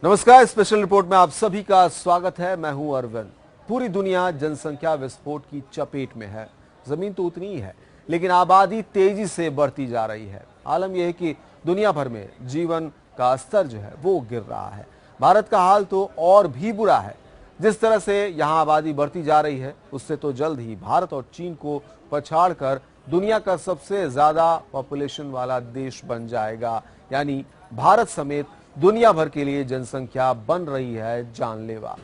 नमस्कार, special report में आप सभी का स्वागत है। मैं हूं अरविंद। पूरी दुनिया जनसंख्या विस्फोट की चपेट में है। जमीन तो उतनी ही है, लेकिन आबादी तेजी से बढ़ती जा रही है। आलम यह है कि दुनिया भर में जीवन का स्तर जो है वो गिर रहा है। भारत का हाल तो और भी बुरा है। जिस तरह से यहाँ आबादी बढ़ती जा रही है, उससे तो जल्द ही भारत और चीन को पछाड़कर दुनिया का सबसे ज्यादा पॉपुलेशन वाला देश बन जाएगा। यानी भारत समेत दुनिया भर के लिए जनसंख्या बन रही है जानलेवा।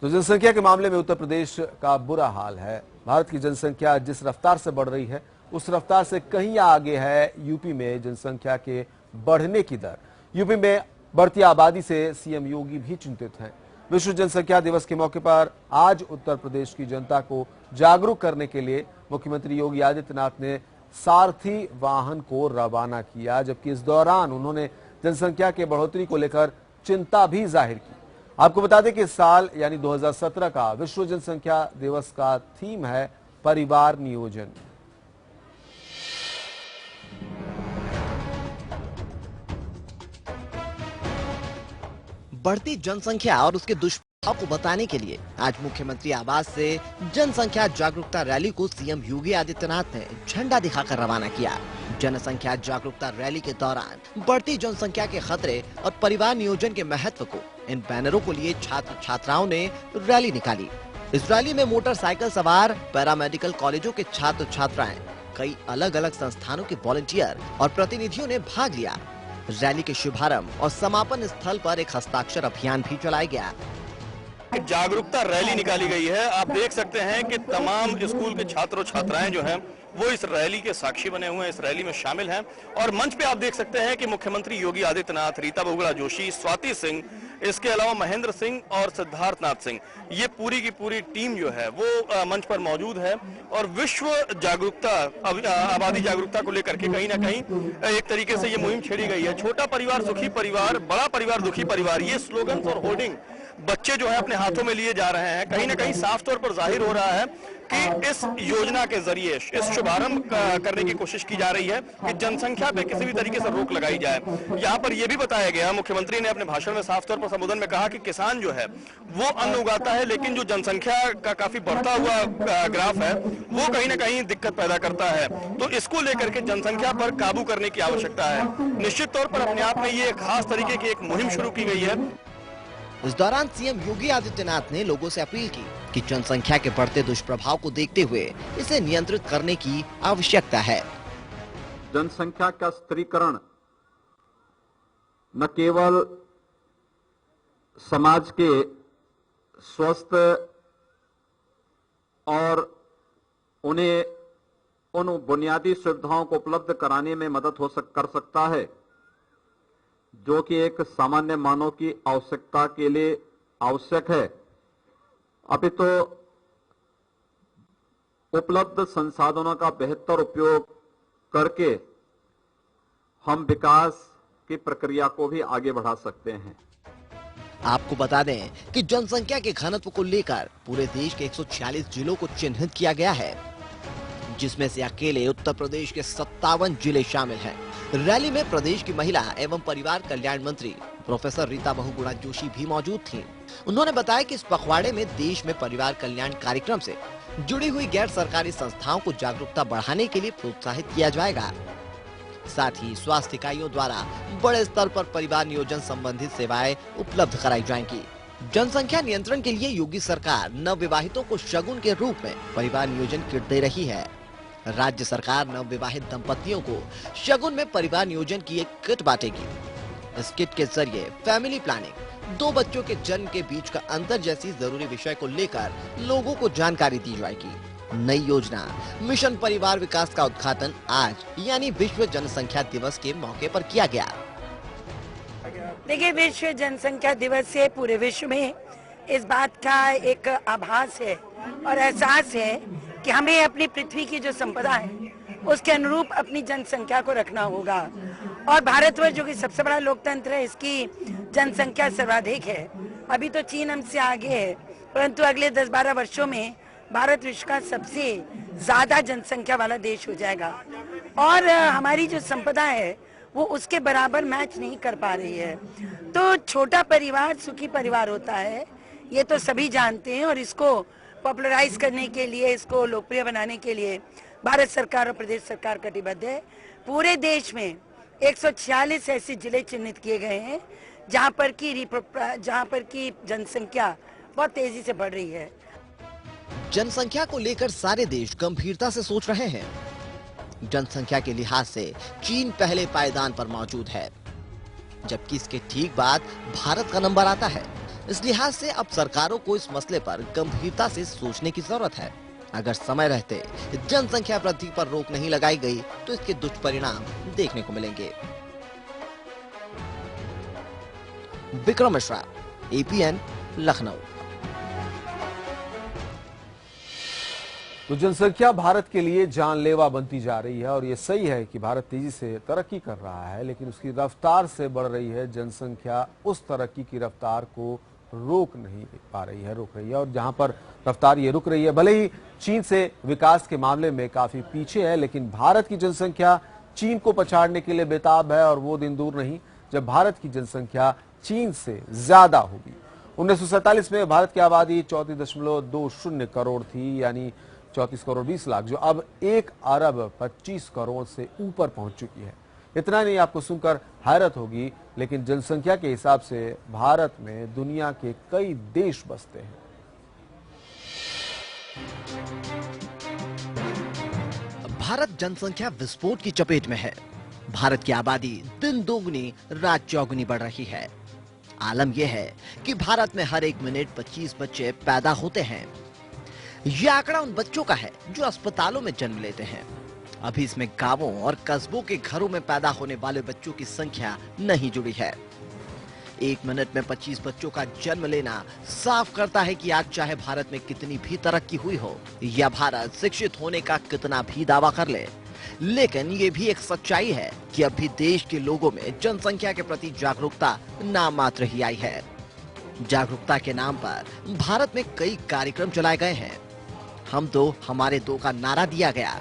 तो जनसंख्या के मामले में उत्तर प्रदेश का बुरा हाल है। भारत की जनसंख्या जिस रफ्तार से बढ़ रही है, उस रफ्तार से कहीं आगे है यूपी में जनसंख्या के बढ़ने की दर। यूपी में बढ़ती आबादी से सीएम योगी भी चिंतित हैं। विश्व जनसंख्या दिवस के मौके पर आज उत्तर प्रदेश की जनता को जागरूक करने के लिए मुख्यमंत्री योगी आदित्यनाथ ने सारथी वाहन को रवाना किया, जबकि इस दौरान उन्होंने जनसंख्या के बढ़ोतरी को लेकर चिंता भी जाहिर की। आपको बता दें कि इस साल यानी 2017 का विश्व जनसंख्या दिवस का थीम है परिवार नियोजन। बढ़ती जनसंख्या और उसके दुष्प्रभाव को बताने के लिए आज मुख्यमंत्री आवास से जनसंख्या जागरूकता रैली को सीएम योगी आदित्यनाथ ने झंडा दिखाकर रवाना किया। जनसंख्या जागरूकता रैली के दौरान बढ़ती जनसंख्या के खतरे और परिवार नियोजन के महत्व को इन बैनरों को लिए छात्र छात्राओं ने रैली निकाली। इस रैली में मोटरसाइकिल सवार, पैरामेडिकल कॉलेजों के छात्र छात्राएं, कई अलग अलग संस्थानों के वॉलंटियर और प्रतिनिधियों ने भाग लिया। रैली के शुभारंभ और समापन स्थल पर एक हस्ताक्षर अभियान भी चलाया गया। जागरूकता रैली निकाली गई है। आप देख सकते हैं कि तमाम स्कूल के छात्र छात्राएं जो हैं वो इस रैली के साक्षी बने हुए हैं, इस रैली में शामिल हैं। और मंच पे आप देख सकते हैं कि मुख्यमंत्री योगी आदित्यनाथ, रीता बहुगुणा जोशी, स्वाति सिंह, इसके अलावा महेंद्र सिंह और सिद्धार्थनाथ सिंह, ये पूरी की पूरी टीम जो है वो मंच पर मौजूद है। और विश्व जागरूकता, आबादी जागरूकता को लेकर के कहीं ना कहीं एक तरीके से ये मुहिम छेड़ी गई है। छोटा परिवार सुखी परिवार, बड़ा परिवार दुखी परिवार, ये स्लोगन और होर्डिंग बच्चे जो है अपने हाथों में लिए जा रहे हैं। कहीं ना कहीं साफ तौर पर जाहिर हो रहा है कि इस योजना के जरिए इस शुभारंभ करने की कोशिश की जा रही है कि जनसंख्या पे किसी भी तरीके से रोक लगाई जाए। यहाँ पर यह भी बताया गया, मुख्यमंत्री ने अपने भाषण में साफ तौर पर संबोधन में कहा कि किसान जो है वो अन्न उगाता है, लेकिन जो जनसंख्या का काफी बढ़ता हुआ ग्राफ है वो कहीं ना कहीं दिक्कत पैदा करता है। तो इसको लेकर के जनसंख्या पर काबू करने की आवश्यकता है। निश्चित तौर पर अपने आप में ये खास तरीके की एक मुहिम शुरू की गई है। इस दौरान सीएम योगी आदित्यनाथ ने लोगों से अपील की कि जनसंख्या के बढ़ते दुष्प्रभाव को देखते हुए इसे नियंत्रित करने की आवश्यकता है। जनसंख्या का स्त्रीकरण न केवल समाज के स्वस्थ और उन्हें उन बुनियादी सुविधाओं को उपलब्ध कराने में मदद कर सकता है जो कि एक सामान्य मानव की आवश्यकता के लिए आवश्यक है, अभी तो उपलब्ध संसाधनों का बेहतर उपयोग करके हम विकास की प्रक्रिया को भी आगे बढ़ा सकते हैं। आपको बता दें कि जनसंख्या के घनत्व को लेकर पूरे देश के 146 जिलों को चिन्हित किया गया है, जिसमें से अकेले उत्तर प्रदेश के 57 जिले शामिल हैं। रैली में प्रदेश की महिला एवं परिवार कल्याण मंत्री प्रोफेसर रीता बहुगुणा जोशी भी मौजूद थीं। उन्होंने बताया कि इस पखवाड़े में देश में परिवार कल्याण कार्यक्रम से जुड़ी हुई गैर सरकारी संस्थाओं को जागरूकता बढ़ाने के लिए प्रोत्साहित किया जाएगा। साथ ही स्वास्थ्य इकाइयों द्वारा बड़े स्तर पर परिवार नियोजन संबंधित सेवाएं उपलब्ध कराई जाएंगी। जनसंख्या नियंत्रण के लिए योगी सरकार नवविवाहितों को शगुन के रूप में परिवार नियोजन किट दे रही है। राज्य सरकार नवविवाहित दंपतियों को शगुन में परिवार नियोजन की एक किट बांटेगी। इस किट के जरिए फैमिली प्लानिंग, 2 बच्चों के जन्म के बीच का अंतर जैसी जरूरी विषय को लेकर लोगों को जानकारी दी जाएगी। नई योजना मिशन परिवार विकास का उद्घाटन आज यानी विश्व जनसंख्या दिवस के मौके पर किया गया। देखिए, विश्व जनसंख्या दिवस से पूरे विश्व में इस बात का एक आभास है और एहसास है कि हमें अपनी पृथ्वी की जो संपदा है उसके अनुरूप अपनी जनसंख्या को रखना होगा। और भारतवर्ष जो कि सबसे बड़ा लोकतंत्र है, इसकी जनसंख्या सर्वाधिक है। अभी तो चीन हमसे आगे है, परंतु अगले 10-12 वर्षों में भारत विश्व का सबसे ज्यादा जनसंख्या वाला देश हो जाएगा। और हमारी जो संपदा है वो उसके बराबर मैच नहीं कर पा रही है। तो छोटा परिवार सुखी परिवार होता है, ये तो सभी जानते हैं। और इसको पॉपुलराइज करने के लिए, इसको लोकप्रिय बनाने के लिए भारत सरकार और प्रदेश सरकार कटिबद्ध है। पूरे देश में 146 ऐसे जिले चिन्हित किए गए हैं जहां पर की जनसंख्या बहुत तेजी से बढ़ रही है। जनसंख्या को लेकर सारे देश गंभीरता से सोच रहे हैं। जनसंख्या के लिहाज से चीन पहले पायदान पर मौजूद है, जबकि इसके ठीक बाद भारत का नंबर आता है। इस लिहाज से अब सरकारों को इस मसले पर गंभीरता से सोचने की जरूरत है। अगर समय रहते जनसंख्या वृद्धि पर रोक नहीं लगाई गई तो इसके दुष्परिणाम देखने को मिलेंगे। विक्रम मिश्रा, एपीएन, लखनऊ। तो जनसंख्या भारत के लिए जानलेवा बनती जा रही है और ये सही है कि भारत तेजी से तरक्की कर रहा है, लेकिन उसकी रफ्तार से बढ़ रही है जनसंख्या उस तरक्की की रफ्तार को रोक नहीं पा रही है, रोक रही है। और जहां पर रफ्तार ये रुक रही है, भले ही चीन से विकास के मामले में काफी पीछे है, लेकिन भारत की जनसंख्या चीन को पछाड़ने के लिए बेताब है और वो दिन दूर नहीं जब भारत की जनसंख्या चीन से ज्यादा होगी। 1947 में भारत की आबादी 34.20 करोड़ थी, यानी 34 करोड़ 20 लाख, जो अब 1 अरब 25 करोड़ से ऊपर पहुंच चुकी है। इतना नहीं, आपको सुनकर हैरत होगी, लेकिन जनसंख्या के हिसाब से भारत में दुनिया के कई देश बसते हैं। भारत जनसंख्या विस्फोट की चपेट में है। भारत की आबादी दिन दोगुनी रात चौगुनी बढ़ रही है। आलम यह है कि भारत में हर 1 मिनट 25 बच्चे पैदा होते हैं। यह आंकड़ा उन बच्चों का है जो अस्पतालों में जन्म लेते हैं। अभी इसमें गांवों और कस्बों के घरों में पैदा होने वाले बच्चों की संख्या नहीं जुड़ी है। 1 मिनट में 25 बच्चों का जन्म लेना साफ करता है कि आज चाहे भारत में कितनी भी तरक्की हुई हो या भारत शिक्षित होने का कितना भी दावा कर ले, लेकिन ये भी एक सच्चाई है कि अभी देश के लोगों में जनसंख्या के प्रति जागरूकता नाम मात्र ही आई है। जागरूकता के नाम पर भारत में कई कार्यक्रम चलाए गए हैं। हम दो हमारे दो का नारा दिया गया,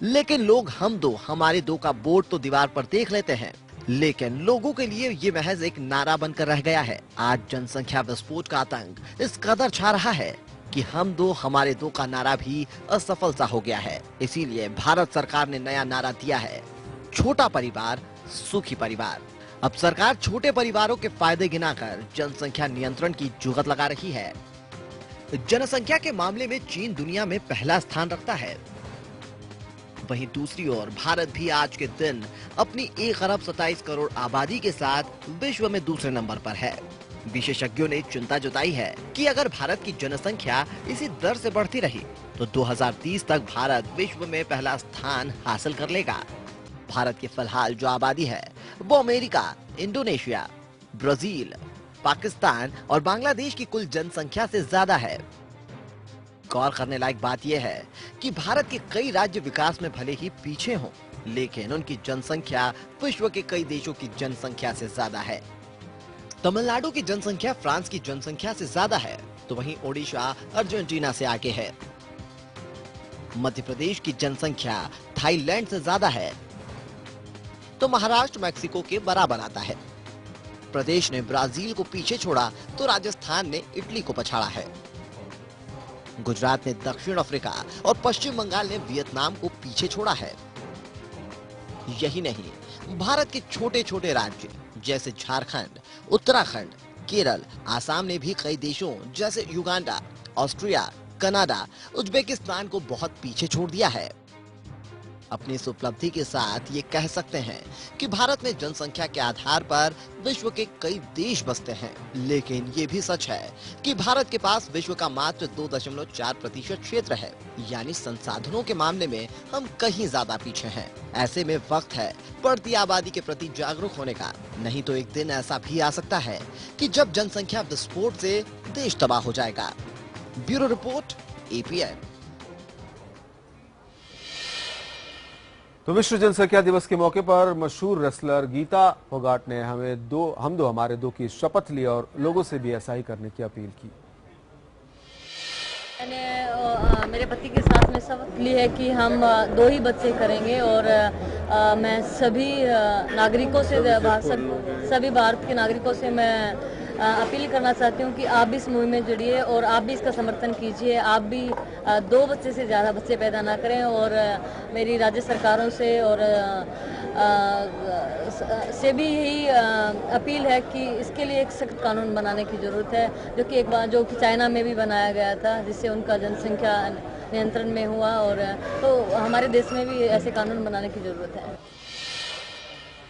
लेकिन लोग हम दो हमारे दो का बोर्ड तो दीवार पर देख लेते हैं, लेकिन लोगों के लिए ये महज एक नारा बनकर रह गया है। आज जनसंख्या विस्फोट का आतंक इस कदर छा रहा है कि हम दो हमारे दो का नारा भी असफल सा हो गया है। इसीलिए भारत सरकार ने नया नारा दिया है, छोटा परिवार सुखी परिवार। अब सरकार छोटे परिवारों के फायदे गिनाकर जनसंख्या नियंत्रण की जुगत लगा रही है। जनसंख्या के मामले में चीन दुनिया में पहला स्थान रखता है। वहीं दूसरी ओर भारत भी आज के दिन अपनी 1 अरब 27 करोड़ आबादी के साथ विश्व में दूसरे नंबर पर है। विशेषज्ञों ने चिंता जताई है कि अगर भारत की जनसंख्या इसी दर से बढ़ती रही तो 2030 तक भारत विश्व में पहला स्थान हासिल कर लेगा। भारत की फिलहाल जो आबादी है वो अमेरिका, इंडोनेशिया, ब्राजील, पाकिस्तान और बांग्लादेश की कुल जनसंख्या से ज्यादा है। गौर करने लायक बात यह है कि भारत के कई राज्य विकास में भले ही पीछे हों, लेकिन उनकी जनसंख्या विश्व के कई देशों की जनसंख्या से ज्यादा है। तमिलनाडु की जनसंख्या फ्रांस की जनसंख्या से ज्यादा है, तो वहीं ओडिशा अर्जेंटीना से आगे है। मध्य प्रदेश की जनसंख्या थाईलैंड से ज्यादा है, तो महाराष्ट्र मैक्सिको के बराबर आता है। प्रदेश ने ब्राजील को पीछे छोड़ा तो राजस्थान ने इटली को पछाड़ा है। गुजरात ने दक्षिण अफ्रीका और पश्चिम बंगाल ने वियतनाम को पीछे छोड़ा है। यही नहीं, भारत के छोटे छोटे राज्य जैसे झारखंड, उत्तराखंड, केरल, आसाम ने भी कई देशों जैसे युगांडा, ऑस्ट्रिया, कनाडा, उज्बेकिस्तान को बहुत पीछे छोड़ दिया है। अपनी इस उपलब्धि के साथ ये कह सकते हैं कि भारत में जनसंख्या के आधार पर विश्व के कई देश बसते हैं, लेकिन ये भी सच है कि भारत के पास विश्व का मात्र 2.4% क्षेत्र है, यानी संसाधनों के मामले में हम कहीं ज्यादा पीछे हैं। ऐसे में वक्त है बढ़ती आबादी के प्रति जागरूक होने का, नहीं तो एक दिन ऐसा भी आ सकता है कि जब जनसंख्या विस्फोट से देश तबाह हो जाएगा। Bureau report, APN. तो विश्व जनसंख्या दिवस के मौके पर मशहूर रेसलर गीता फोगाट ने हम दो हमारे दो की शपथ ली और लोगों से भी ऐसा ही करने की अपील की। मैंने मेरे पति के साथ में शपथ ली है कि हम 2 ही बच्चे करेंगे और मैं सभी नागरिकों से सभी भारत के नागरिकों से मैं अपील करना चाहती हूँ कि आप भी इस मुहिम में जुड़िए और आप भी इसका समर्थन कीजिए। आप भी 2 बच्चे से ज़्यादा बच्चे पैदा ना करें और मेरी राज्य सरकारों से और से भी यही अपील है कि इसके लिए एक सख्त कानून बनाने की ज़रूरत है, जो कि एक बार जो कि चाइना में भी बनाया गया था, जिससे उनका जनसंख्या नियंत्रण में हुआ। और तो हमारे देश में भी ऐसे कानून बनाने की ज़रूरत है।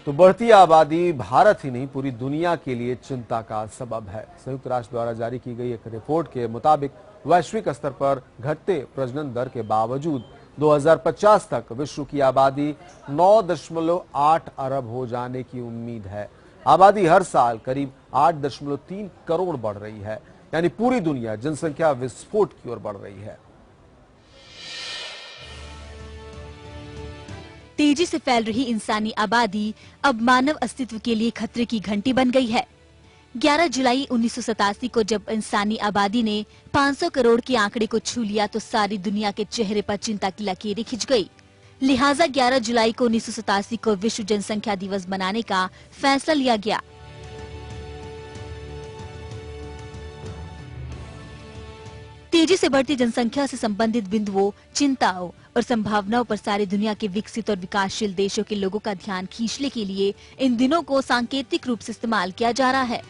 तो बढ़ती आबादी भारत ही नहीं पूरी दुनिया के लिए चिंता का सबब है। संयुक्त राष्ट्र द्वारा जारी की गई एक रिपोर्ट के मुताबिक वैश्विक स्तर पर घटते प्रजनन दर के बावजूद 2050 तक विश्व की आबादी 9.8 अरब हो जाने की उम्मीद है। आबादी हर साल करीब 8.3 करोड़ बढ़ रही है, यानी पूरी दुनिया जनसंख्या विस्फोट की ओर बढ़ रही है। तेजी से फैल रही इंसानी आबादी अब मानव अस्तित्व के लिए खतरे की घंटी बन गई है। 11 जुलाई 1987 को जब इंसानी आबादी ने 500 करोड़ के आंकड़े को छू लिया तो सारी दुनिया के चेहरे पर चिंता की लकीरें खिंच गई। लिहाजा 11 जुलाई को 1987 को विश्व जनसंख्या दिवस मनाने का फैसला लिया गया। तेजी से बढ़ती जनसंख्या से संबंधित बिंदुओं, चिंताओं और संभावनाओं पर सारी दुनिया के विकसित और विकासशील देशों के लोगों का ध्यान खींचने के लिए इन दिनों को सांकेतिक रूप से इस्तेमाल किया जा रहा है।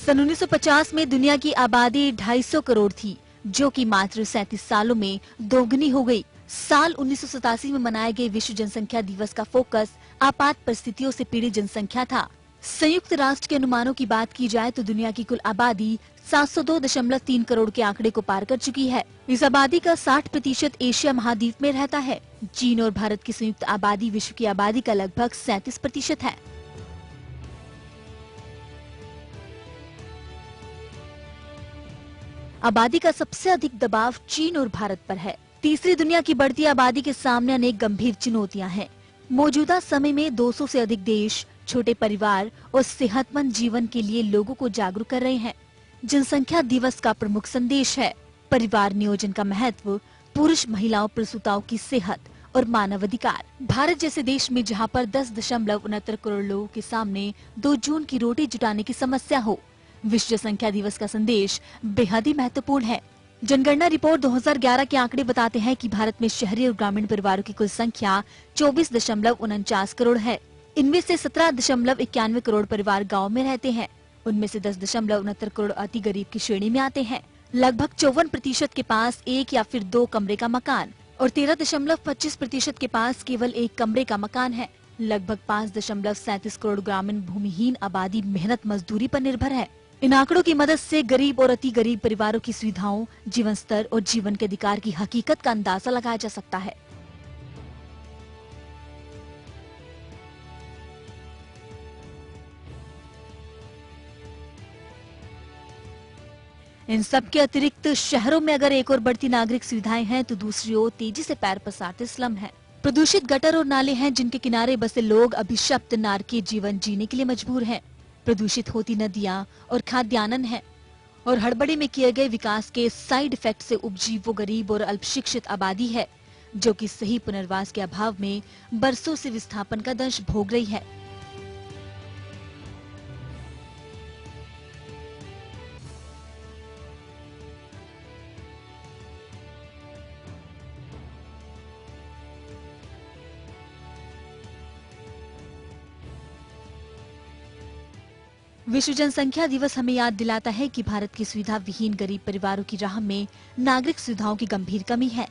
सन 1950 में दुनिया की आबादी 250 करोड़ थी, जो कि मात्र 37 सालों में दोगुनी हो गई। साल 1987 में मनाए गए विश्व जनसंख्या दिवस का फोकस आपात परिस्थितियों से पीड़ित जनसंख्या था। संयुक्त राष्ट्र के अनुमानों की बात की जाए तो दुनिया की कुल आबादी 702.3 करोड़ के आंकड़े को पार कर चुकी है। इस आबादी का 60% एशिया महाद्वीप में रहता है। चीन और भारत की संयुक्त आबादी विश्व की आबादी का लगभग 37% है। आबादी का सबसे अधिक दबाव चीन और भारत पर है। तीसरी दुनिया की बढ़ती आबादी के सामने अनेक गंभीर चुनौतियां हैं। मौजूदा समय में 200 से अधिक देश छोटे परिवार और सेहतमंद जीवन के लिए लोगों को जागरूक कर रहे हैं। जनसंख्या दिवस का प्रमुख संदेश है परिवार नियोजन का महत्व, पुरुष महिलाओं प्रसूताओं की सेहत और मानवाधिकार। भारत जैसे देश में जहां पर 10.69 करोड़ लोगों के सामने 2 जून की रोटी जुटाने की समस्या हो, विश्व जनसंख्या दिवस का संदेश बेहद ही महत्वपूर्ण है। जनगणना रिपोर्ट 2011 के आंकड़े बताते हैं कि भारत में शहरी और ग्रामीण परिवारों की कुल संख्या 24.49 करोड़ है। इनमें से 17.91 करोड़ परिवार गांव में रहते हैं। उनमें से 10.69 करोड़ अति गरीब की श्रेणी में आते हैं। लगभग 54% के पास 1 या फिर 2 कमरे का मकान और 13.25% के पास केवल 1 कमरे का मकान है। लगभग 5.37 करोड़ ग्रामीण भूमिहीन आबादी मेहनत मजदूरी पर निर्भर है। इन आंकड़ों की मदद से गरीब और अति गरीब परिवारों की सुविधाओं, जीवन स्तर और जीवन के अधिकार की हकीकत का अंदाजा लगाया जा सकता है। इन सब के अतिरिक्त शहरों में अगर एक और बढ़ती नागरिक सुविधाएं हैं तो दूसरी ओर तेजी से पैर पसारते स्लम हैं। प्रदूषित गटर और नाले हैं जिनके किनारे बसे लोग अभिशप्त नारकीय जीवन जीने के लिए मजबूर हैं। प्रदूषित होती नदियां और खाद्यान्न है और हड़बड़ी में किए गए विकास के साइड इफेक्ट से उपजी वो गरीब और अल्पशिक्षित आबादी है जो कि सही पुनर्वास के अभाव में बरसों से विस्थापन का दंश भोग रही है। विश्व जनसंख्या दिवस हमें याद दिलाता है कि भारत की सुविधा विहीन गरीब परिवारों की राह में नागरिक सुविधाओं की गंभीर कमी है।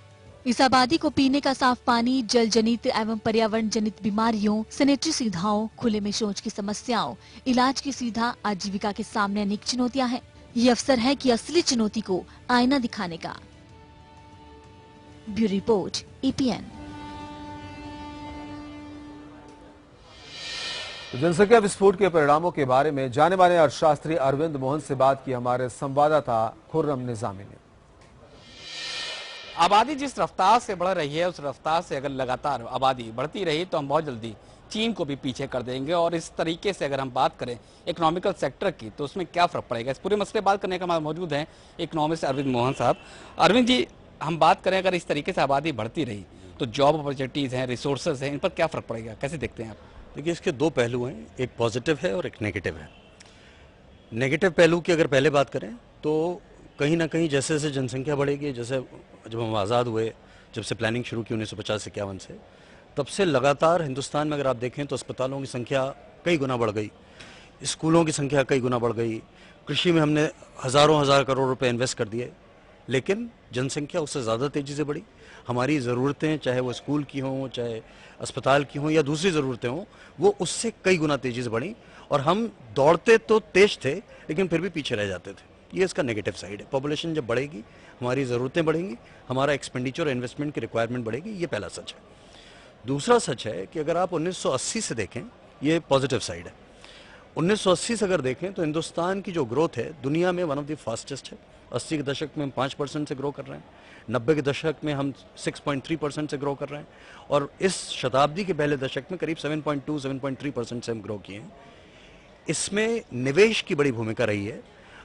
इस आबादी को पीने का साफ पानी, जल जनित एवं पर्यावरण जनित बीमारियों, सैनिटरी सुविधाओं, खुले में शौच की समस्याओं, इलाज की सुविधा, आजीविका के सामने अनेक चुनौतियां हैं। ये अवसर है कि असली चुनौती को आईना दिखाने का। Bureau report, EPN। जनसंख्या विस्फोट के परिणामों के बारे में जाने माने अर्थशास्त्री अरविंद मोहन से बात की हमारे संवाददाता खुर्रम निजामी ने। आबादी जिस रफ्तार से बढ़ रही है उस रफ्तार से अगर लगातार आबादी बढ़ती रही तो हम बहुत जल्दी चीन को भी पीछे कर देंगे। और इस तरीके से अगर हम बात करें इकोनॉमिकल सेक्टर की तो उसमें क्या फर्क पड़ेगा, इस पूरे मसले बात करने का हमारे मौजूद हैं इकोनॉमिस्ट अरविंद मोहन साहब। अरविंद जी, हम बात करें अगर इस तरीके से आबादी बढ़ती रही तो जॉब अपॉर्चुनिटीज़ हैं, रिसोर्सेज हैं, इन पर क्या फ़र्क पड़ेगा, कैसे देखते हैं आप? देखिए, इसके दो पहलू हैं, एक पॉजिटिव है और एक नेगेटिव है। नेगेटिव पहलू की अगर पहले बात करें तो कहीं ना कहीं जैसे जैसे जनसंख्या बढ़ेगी, जैसे जब हम आज़ाद हुए, जब से प्लानिंग शुरू की 1950-51 से, तब से लगातार हिंदुस्तान में अगर आप देखें तो अस्पतालों की संख्या कई गुना बढ़ गई, स्कूलों की संख्या कई गुना बढ़ गई, कृषि में हमने हज़ारों हज़ार करोड़ रुपए इन्वेस्ट कर दिए, लेकिन जनसंख्या उससे ज़्यादा तेज़ी से बढ़ी। हमारी ज़रूरतें, चाहे वो स्कूल की हों, चाहे अस्पताल की हों या दूसरी ज़रूरतें हों, वो उससे कई गुना तेज़ी से बढ़ी और हम दौड़ते तो तेज थे लेकिन फिर भी पीछे रह जाते थे। ये इसका नेगेटिव साइड है। पॉपुलेशन जब बढ़ेगी, हमारी ज़रूरतें बढ़ेंगी, हमारा एक्सपेंडिचर और इन्वेस्टमेंट की रिक्वायरमेंट बढ़ेगी, ये पहला सच है। दूसरा सच है कि अगर आप 1980 से देखें, ये पॉजिटिव साइड है। 1980 से अगर देखें तो हिंदुस्तान की जो ग्रोथ है दुनिया में वन ऑफ द फास्टेस्ट है। 80 के दशक में हम 5% से ग्रो कर रहे हैं, 90 के दशक में हम 6.3% से ग्रो कर रहे हैं और इस शताब्दी के पहले दशक में करीब 7.2-7.3% से हम ग्रो किए हैं। इसमें निवेश की बड़ी भूमिका रही है।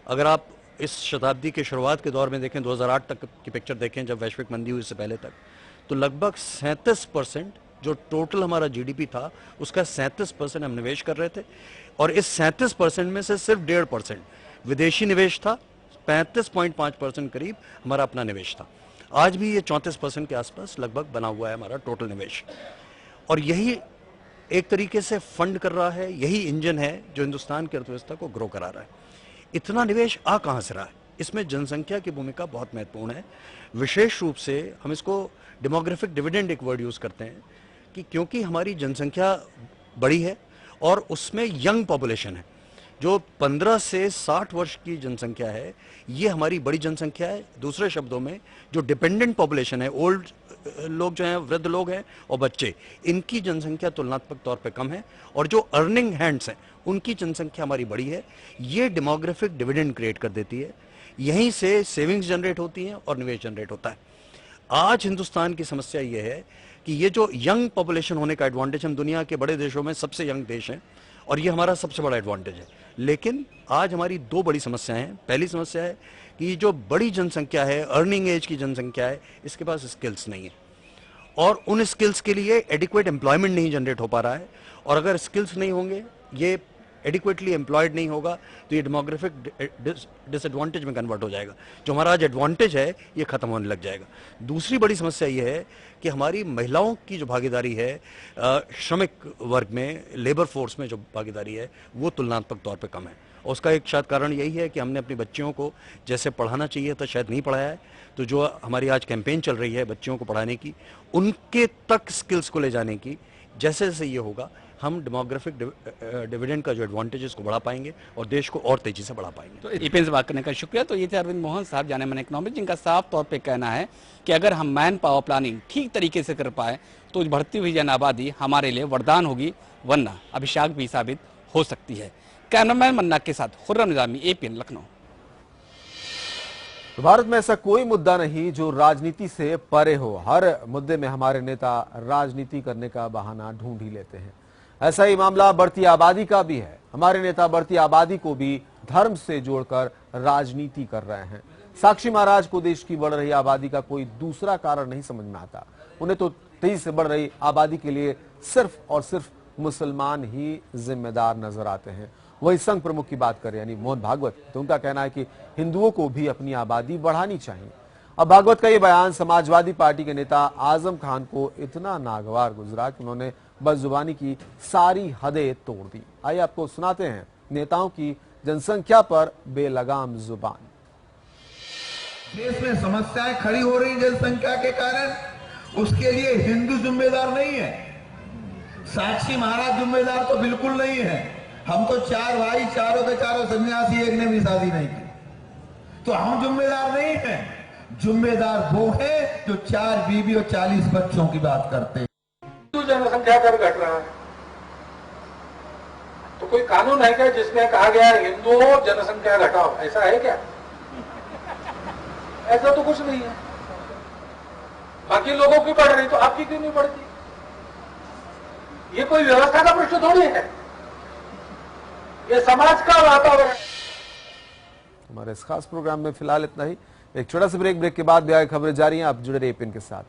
अगर आप इस शताब्दी के शुरुआत के दौर में देखें, 2008 तक की पिक्चर देखें, जब वैश्विक मंदी हुई इससे पहले तक, तो लगभग 37% जो टोटल हमारा जीडीपी था उसका 37% हम निवेश कर रहे थे और इस 37% में से सिर्फ 1.5% विदेशी निवेश था, 35.5% करीब हमारा अपना निवेश था। आज भी ये 34% के आसपास लगभग बना हुआ है हमारा टोटल निवेश और यही एक तरीके से फंड कर रहा है, यही इंजन है जो हिंदुस्तान की अर्थव्यवस्था को ग्रो करा रहा है। इतना निवेश आ कहां से रहा है? इसमें जनसंख्या की भूमिका बहुत महत्वपूर्ण है। विशेष रूप से हम इसको डेमोग्राफिक डिविडेंड एक वर्ड यूज करते हैं कि क्योंकि हमारी जनसंख्या बड़ी है और उसमें यंग पॉपुलेशन है, जो 15 से 60 वर्ष की जनसंख्या है, ये हमारी बड़ी जनसंख्या है। दूसरे शब्दों में जो डिपेंडेंट पॉपुलेशन है, ओल्ड लोग जो हैं, वृद्ध लोग हैं और बच्चे, इनकी जनसंख्या तुलनात्मक तौर पे कम है और जो अर्निंग हैंड्स हैं उनकी जनसंख्या हमारी बड़ी है। ये डेमोग्राफिक डिविडेंड क्रिएट कर देती है, यहीं से सेविंग्स जनरेट होती हैं और निवेश जनरेट होता है। आज हिंदुस्तान की समस्या ये है कि ये जो यंग पॉपुलेशन होने का एडवांटेज, हम दुनिया के बड़े देशों में सबसे यंग देश हैं और ये हमारा सबसे बड़ा एडवांटेज है, लेकिन आज हमारी दो बड़ी समस्याएं हैं। पहली समस्या है कि ये जो बड़ी जनसंख्या है, अर्निंग एज की जनसंख्या है, इसके पास स्किल्स नहीं है और उन स्किल्स के लिए एडिक्वेट एम्प्लॉयमेंट नहीं जनरेट हो पा रहा है और अगर स्किल्स नहीं होंगे, ये एडिक्वेटली एम्प्लॉयड नहीं होगा तो ये डेमोग्राफिक डिसएडवांटेज में कन्वर्ट हो जाएगा। जो हमारा आज एडवांटेज है ये खत्म होने लग जाएगा। दूसरी बड़ी समस्या ये है कि हमारी महिलाओं की जो भागीदारी है श्रमिक वर्ग में, लेबर फोर्स में जो भागीदारी है, वो तुलनात्मक तौर पे कम है और उसका एक शायद कारण यही है कि हमने अपनी बच्चियों को जैसे पढ़ाना चाहिए था शायद नहीं पढ़ाया है। तो जो हमारी आज कैंपेन चल रही है बच्चियों को पढ़ाने की, उनके तक स्किल्स को ले जाने की, जैसे जैसे ये होगा हम डेमोग्राफिक डिविडेंड का जो एडवांटेज है उसको बढ़ा पाएंगे और देश को और तेजी से बढ़ा पाएंगे। तो ईपीएन से बात करने का शुक्रिया। तो ये थे अरविंद मोहन साहब, जाने माने इकोनॉमिस्ट, जिनका साफ तौर पे कहना है कि अगर हम मैन पावर प्लानिंग ठीक तरीके से कर पाए तो बढ़ती हुई जन आबादी हमारे लिए वरदान होगी, वरना अभिशाप भी साबित हो सकती है। कैमरामैन मन्ना के साथ खुर्रम निजामी, एपीएन, लखनऊ। भारत में ऐसा कोई मुद्दा नहीं जो राजनीति से परे हो। हर मुद्दे में हमारे नेता राजनीति करने का बहाना ढूंढ ही लेते हैं। ऐसा ही मामला बढ़ती आबादी का भी है। हमारे नेता बढ़ती आबादी को भी धर्म से जोड़कर राजनीति कर रहे हैं। साक्षी महाराज को देश की बढ़ रही आबादी का कोई दूसरा कारण नहीं समझ में आता। उन्हें तो तेजी से बढ़ रही आबादी के लिए सिर्फ और सिर्फ मुसलमान ही जिम्मेदार नजर आते हैं। वही संघ प्रमुख की बात करें यानी मोहन भागवत, तो उनका कहना है कि हिंदुओं को भी अपनी आबादी बढ़ानी चाहिए। अब भागवत का ये बयान समाजवादी पार्टी के नेता आजम खान को इतना नागवार गुजरा कि उन्होंने बदजुबानी की सारी हदें तोड़ दी। आइए आपको सुनाते हैं नेताओं की जनसंख्या पर बेलगाम जुबान। देश में समस्याएं खड़ी हो रही जनसंख्या के कारण, उसके लिए हिंदू जिम्मेदार नहीं है, साक्षी महाराज जिम्मेदार तो बिल्कुल नहीं है। हम तो चार भाई, चारों के चारों सन्यासी, एक ने भी शादी नहीं की, तो हम जिम्मेदार नहीं हैं। जिम्मेदार वो है जो 4 बीवी और 40 बच्चों की बात करते हैं। जनसंख्या दर घट रहा है तो कोई कानून है क्या जिसमें कहा गया है हिंदुओं जनसंख्या घटाओ? ऐसा है क्या? ऐसा तो कुछ नहीं है। बाकी लोगों की बढ़ रही तो आपकी क्यों नहीं बढ़ती? ये कोई व्यवस्था का प्रश्न थोड़ी है, ये समाज का वातावरण। हमारे इस खास प्रोग्राम में फिलहाल इतना ही। एक छोटा सा ब्रेक के बाद भी आगे खबरें जारी हैं। आप जुड़े रहिए एएपीएन के साथ।